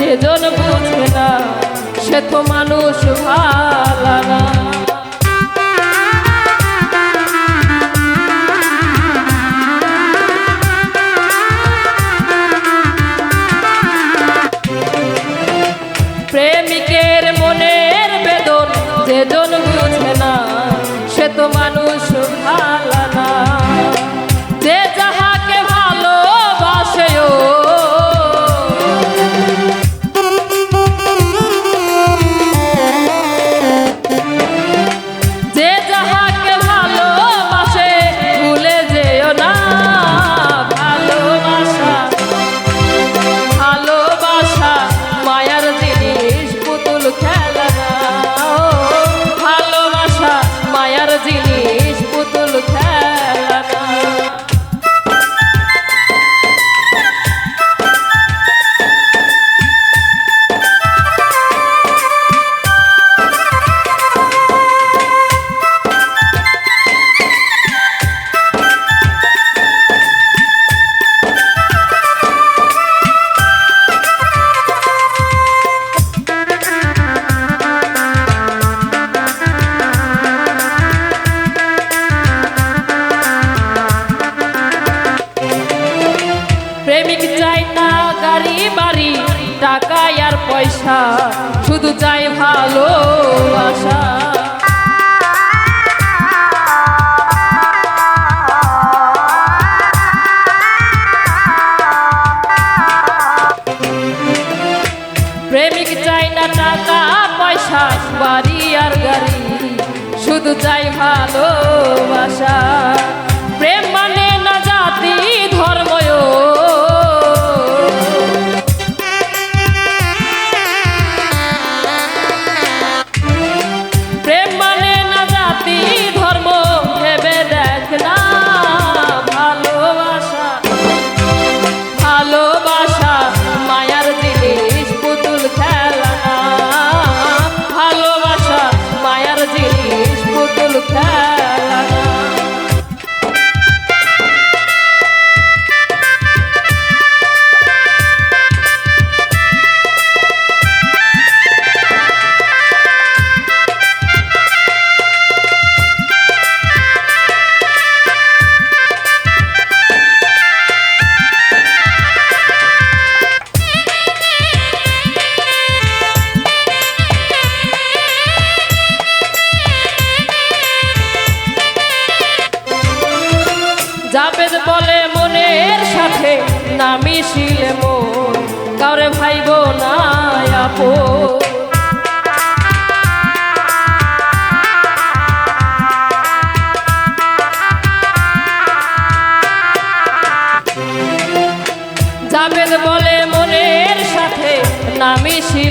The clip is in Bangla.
যেজন বুঝে না সে তো মানুষ ভালো না। প্রেমিকের মনের বেদন যেজন বুঝে না সে তো মানুষ ভালো না। যে যাহাকে ভালোবাসে যে যাহাকে ভালোবাসে ভুলে যেও না ভালোবাসা। ভালোবাসা মায়ার জিনিস পুতুল খেলা না। ভালোবাসা মায়ার জিনিস পুতুল খেলা না। প্রেমিক চাই না গাড়ি বাড়ি টাকা আর পয়সা, শুধু চাই ভালোবাসা। প্রেমিক চাই না টাকা পয়সা বাড়ি আর গাড়ি, শুধু চাই ভালোবাসা। প্রেম মানে না জাতি ধর্ম, প্রেম মানে না জাতি ধর্ম, ভেবে দেখ না ভালোবাসা। ভালোবাসা মায়ার জিনিস পুতুল খেলা না। ভালোবাসা মায়ার জিনিস পুতুল খেলা না। জাবেদ বলে মনের সাথে না মিশিলে মন কাউরে ভাইব না আপন। জাবেদ বলে মনের সাথে না মিশিলে